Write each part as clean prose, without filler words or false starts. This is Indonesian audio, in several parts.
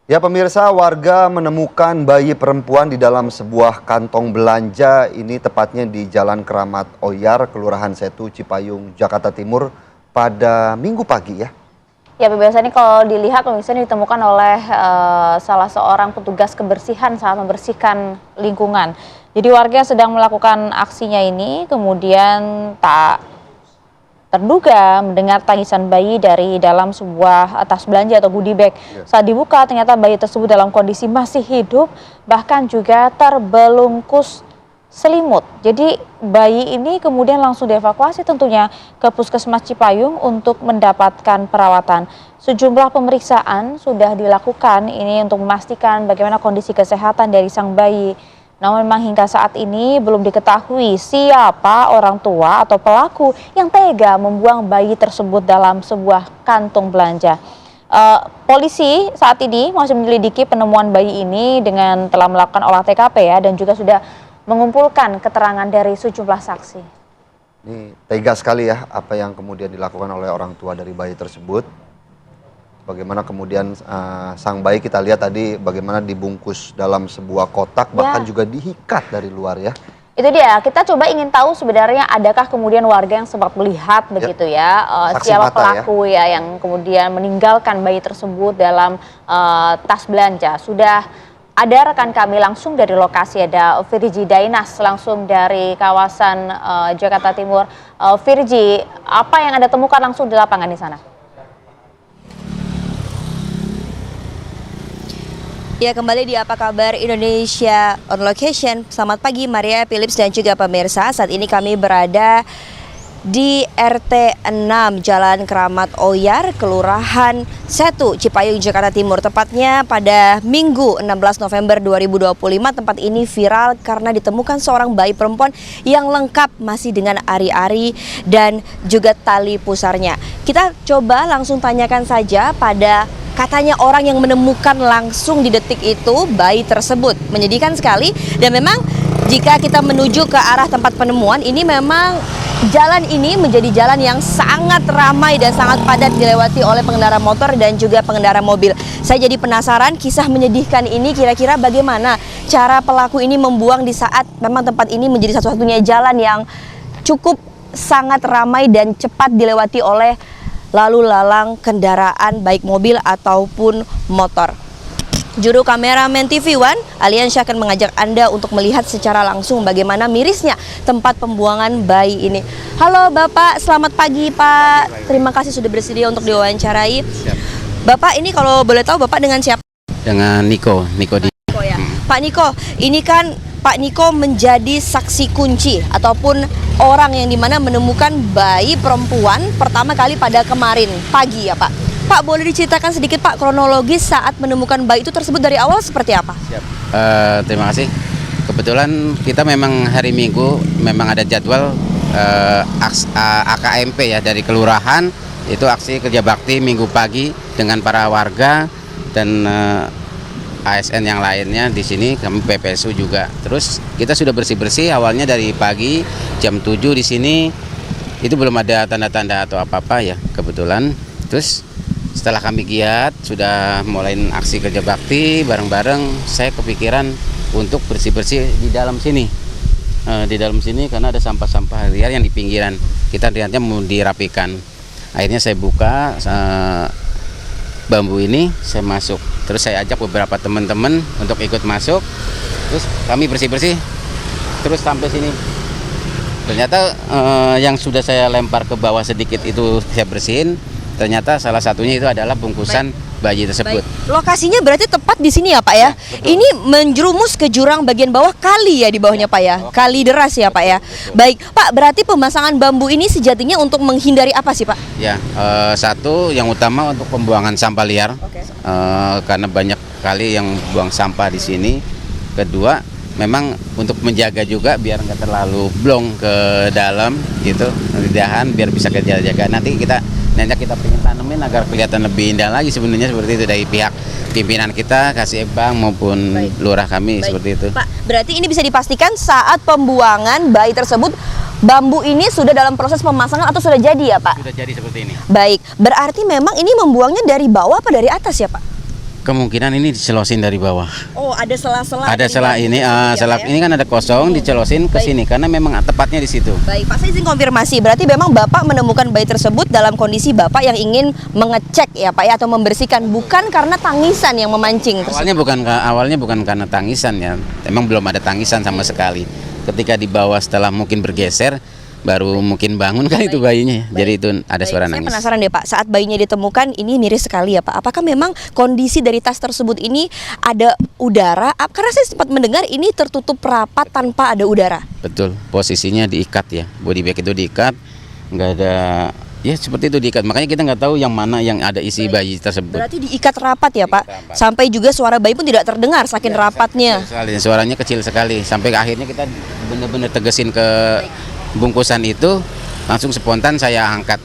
Ya pemirsa, warga menemukan bayi perempuan di dalam sebuah kantong belanja, ini tepatnya di Jalan Keramat Oyar, Kelurahan Setu, Cipayung, Jakarta Timur pada Minggu pagi ya. Ya pemirsa, ini kalau dilihat misalnya ditemukan oleh salah seorang petugas kebersihan saat membersihkan lingkungan. Jadi warga yang sedang melakukan aksinya ini kemudian tak terduga mendengar tangisan bayi dari dalam sebuah tas belanja atau goodie bag. Saat dibuka ternyata bayi tersebut dalam kondisi masih hidup, bahkan juga terbelungkus selimut. Jadi bayi ini kemudian langsung dievakuasi tentunya ke Puskesmas Cipayung untuk mendapatkan perawatan. Sejumlah pemeriksaan sudah dilakukan ini untuk memastikan bagaimana kondisi kesehatan dari sang bayi. Namun memang hingga saat ini belum diketahui siapa orang tua atau pelaku yang tega membuang bayi tersebut dalam sebuah kantung belanja. Polisi saat ini masih menyelidiki penemuan bayi ini dengan telah melakukan olah TKP ya, dan juga sudah mengumpulkan keterangan dari sejumlah saksi. Ini tega sekali ya apa yang kemudian dilakukan oleh orang tua dari bayi tersebut. Bagaimana kemudian sang bayi kita lihat tadi bagaimana dibungkus dalam sebuah kotak, bahkan juga diikat dari luar ya. Itu dia, kita coba ingin tahu sebenarnya adakah kemudian warga yang sempat melihat begitu ya, siapa pelaku ya yang kemudian meninggalkan bayi tersebut dalam tas belanja. Sudah ada rekan kami langsung dari lokasi, ada Virgi Dainas langsung dari kawasan Jakarta Timur. Virgi, apa yang Anda temukan langsung di lapangan di sana? Ya, kembali di Apa Kabar Indonesia on Location. Selamat pagi Maria, Philips dan juga pemirsa. Saat ini kami berada di RT 6 Jalan Keramat Oyar, Kelurahan Setu, Cipayung, Jakarta Timur. Tepatnya pada Minggu 16 November 2025, tempat ini viral karena ditemukan seorang bayi perempuan yang lengkap masih dengan ari-ari dan juga tali pusarnya. Kita coba langsung tanyakan saja pada katanya orang yang menemukan langsung di detik itu bayi tersebut. Menyedihkan sekali, dan memang jika kita menuju ke arah tempat penemuan ini, memang jalan ini menjadi jalan yang sangat ramai dan sangat padat dilewati oleh pengendara motor dan juga pengendara mobil. Saya jadi penasaran kisah menyedihkan ini kira-kira bagaimana cara pelaku ini membuang di saat memang tempat ini menjadi satu-satunya jalan yang cukup sangat ramai dan cepat dilewati oleh lalu lalang kendaraan baik mobil ataupun motor. Juru kameramen TV One, Aliansyah akan mengajak Anda untuk melihat secara langsung bagaimana mirisnya tempat pembuangan bayi ini. Halo Bapak, selamat pagi Pak. Terima kasih sudah bersedia untuk diwawancarai. Bapak, ini kalau boleh tahu Bapak dengan siapa? Dengan Niko di. Niko ya. Pak Niko, ini kan Pak Niko menjadi saksi kunci ataupun orang yang dimana menemukan bayi perempuan pertama kali pada kemarin pagi ya Pak. Pak, boleh diceritakan sedikit Pak kronologis saat menemukan bayi itu tersebut dari awal seperti apa? Siap. Terima kasih. Kebetulan kita memang hari Minggu memang ada jadwal AKMP ya dari kelurahan, itu aksi kerja bakti Minggu pagi dengan para warga dan ASN yang lainnya di sini, kami PPSU juga. Terus kita sudah bersih-bersih awalnya dari pagi jam 7 di sini. Itu belum ada tanda-tanda atau apa-apa ya kebetulan. Terus setelah kami giat sudah mulai aksi kerja bakti bareng-bareng, saya kepikiran untuk bersih-bersih di dalam sini. Di dalam sini karena ada sampah-sampah liar yang di pinggiran. Kita lihatnya mau dirapikan. Akhirnya saya buka bambu ini, saya masuk. Terus saya ajak beberapa teman-teman untuk ikut masuk. Terus kami bersih-bersih. Terus sampai sini. Ternyata yang sudah saya lempar ke bawah sedikit itu saya bersihin. Ternyata salah satunya itu adalah bungkusan bayi tersebut. Lokasinya berarti tepat di sini ya Pak ya? Ini menjerumus ke jurang bagian bawah kali ya di bawahnya Pak ya? Kali deras ya Pak ya? Baik Pak, berarti pemasangan bambu ini sejatinya untuk menghindari apa sih Pak? Ya, satu yang utama untuk pembuangan sampah liar, karena banyak kali yang buang sampah di sini. Kedua, memang untuk menjaga juga biar nggak terlalu blong ke dalam gitu, di dahan biar bisa kerja-jaga. Nanti kita pengen tanemin agar kelihatan lebih indah lagi sebenarnya, seperti itu dari pihak pimpinan kita, Kasih Bang maupun lurah kami. Seperti itu. Pak, berarti ini bisa dipastikan saat pembuangan bayi tersebut bambu ini sudah dalam proses pemasangan atau sudah jadi ya Pak? Sudah jadi seperti ini. Baik, berarti memang ini membuangnya dari bawah apa dari atas ya Pak? Kemungkinan ini dicelosin dari bawah. Oh, ada sela-sela. Ada dari selah bayi ini, tersebut ya, selah Pak, ya? ini kan ada kosong, dicelosin ke sini karena memang tepatnya di situ. Baik, Pak, saya izin konfirmasi. Berarti memang Bapak menemukan bayi tersebut dalam kondisi Bapak yang ingin mengecek ya, Pak ya, atau membersihkan, bukan karena tangisan yang memancing tersebut. Awalnya bukan karena tangisan ya. Emang belum ada tangisan sama sekali. Ketika dibawa setelah mungkin bergeser, baru mungkin bangun kan itu bayinya. Jadi itu ada Baik, suara saya nangis. penasaran deh Pak, saat bayinya ditemukan ini miris sekali ya Pak. Apakah memang kondisi dari tas tersebut ini ada udara? Karena saya sempat mendengar ini tertutup rapat tanpa ada udara. Betul, posisinya diikat ya. Body bag itu diikat, nggak ada, ya seperti itu diikat. Makanya kita nggak tahu yang mana yang ada isi bayi tersebut. Berarti diikat rapat ya Pak. Diikat rapat. Sampai juga suara bayi pun tidak terdengar saking rapatnya. Kecil sekali, suaranya kecil sekali. Sampai akhirnya kita benar-benar tegesin ke bungkusan itu, langsung spontan saya angkat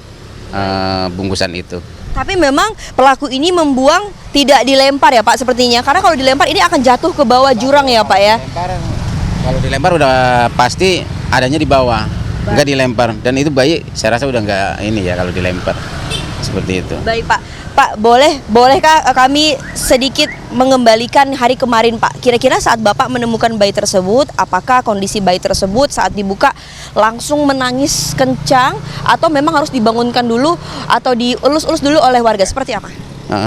bungkusan itu. Tapi memang pelaku ini membuang, tidak dilempar ya Pak sepertinya. Karena kalau dilempar ini akan jatuh ke bawah jurang ya Pak ya. Kalau dilempar udah pasti adanya di bawah, nggak dilempar. Dan itu bayi saya rasa udah nggak ini ya kalau dilempar seperti itu. Baik Pak, bolehkah kami sedikit mengembalikan hari kemarin Pak? Kira-kira saat Bapak menemukan bayi tersebut, apakah kondisi bayi tersebut saat dibuka langsung menangis kencang atau memang harus dibangunkan dulu atau dielus-elus dulu oleh warga? Seperti apa?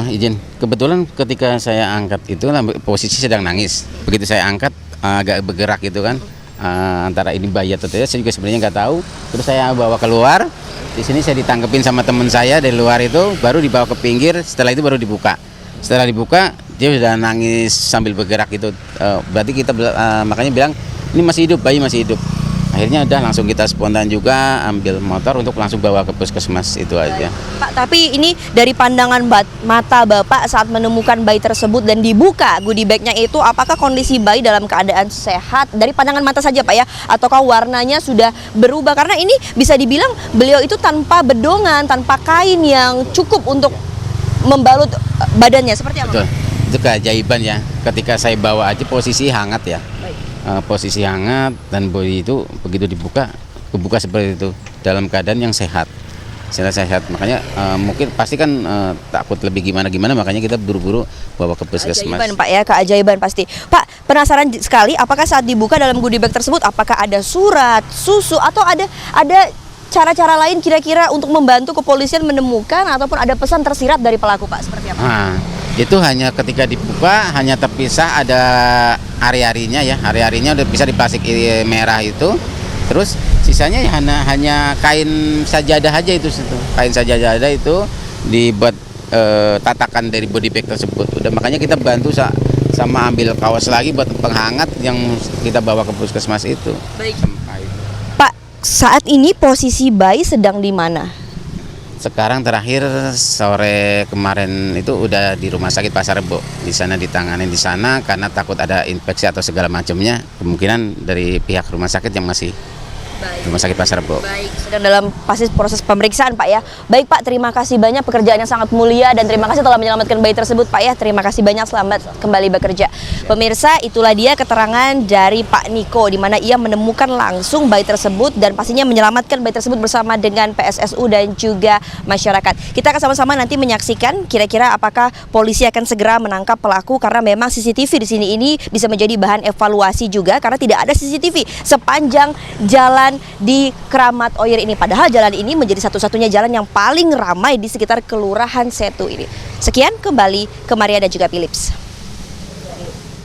Izin, kebetulan ketika saya angkat itu posisi sedang nangis. Begitu saya angkat agak bergerak gitu kan, antara ini bayi atau tidak saya juga sebenarnya nggak tahu. Terus saya bawa keluar. Di sini saya ditangkepin sama teman saya dari luar itu, baru dibawa ke pinggir. Setelah itu baru dibuka. Setelah dibuka dia sudah nangis sambil bergerak itu. Berarti kita makanya bilang ini masih hidup, bayi masih hidup. Akhirnya udah langsung kita spontan juga ambil motor untuk langsung bawa ke puskesmas itu aja. Pak, tapi ini dari pandangan mata Bapak saat menemukan bayi tersebut dan dibuka goodie bag-nya itu, apakah kondisi bayi dalam keadaan sehat? Dari pandangan mata saja Pak ya, ataukah warnanya sudah berubah? Karena ini bisa dibilang beliau itu tanpa bedongan, tanpa kain yang cukup untuk membalut badannya, seperti apa? Betul. Itu keajaiban ya. Ketika saya bawa aja posisi hangat ya. Posisi hangat dan body itu begitu dibuka, kebuka seperti itu dalam keadaan yang sehat. Sehat. Makanya mungkin pasti kan takut lebih gimana makanya kita buru-buru bawa ke puskesmas. Keajaiban Pak ya, keajaiban pasti. Pak, penasaran sekali apakah saat dibuka dalam goodie bag tersebut apakah ada surat, susu atau ada cara-cara lain kira-kira untuk membantu kepolisian menemukan ataupun ada pesan tersirat dari pelaku Pak, seperti apa? Itu hanya ketika dibuka hanya terpisah ada hari-harinya ya, hari-harinya udah bisa di plastik merah itu. Terus sisanya ya hanya kain sajadah aja itu situ. Kain sajadah itu dibuat tatakan dari body bag tersebut. Udah makanya kita bantu sama ambil kaos lagi buat penghangat yang kita bawa ke puskesmas itu. Baik. Pak, saat ini posisi bayi sedang di mana? Sekarang terakhir sore kemarin itu udah di Rumah Sakit Pasar Rebo. Di sana ditangani di sana karena takut ada infeksi atau segala macamnya. Kemungkinan dari pihak rumah sakit yang masih Rumah Sakit Pasar Rebo. Baik, sedang dalam proses pemeriksaan Pak ya. Baik Pak, terima kasih banyak, pekerjaan yang sangat mulia dan terima kasih telah menyelamatkan bayi tersebut Pak ya. Terima kasih banyak, selamat kembali bekerja. Pemirsa, itulah dia keterangan dari Pak Niko di mana ia menemukan langsung bayi tersebut dan pastinya menyelamatkan bayi tersebut bersama dengan PSSU dan juga masyarakat. Kita akan sama-sama nanti menyaksikan kira-kira apakah polisi akan segera menangkap pelaku karena memang CCTV di sini ini bisa menjadi bahan evaluasi juga karena tidak ada CCTV sepanjang jalan di Kramat Oyer ini. Padahal jalan ini menjadi satu-satunya jalan yang paling ramai di sekitar Kelurahan Setu ini. Sekian, kembali ke Maria dan juga Philips.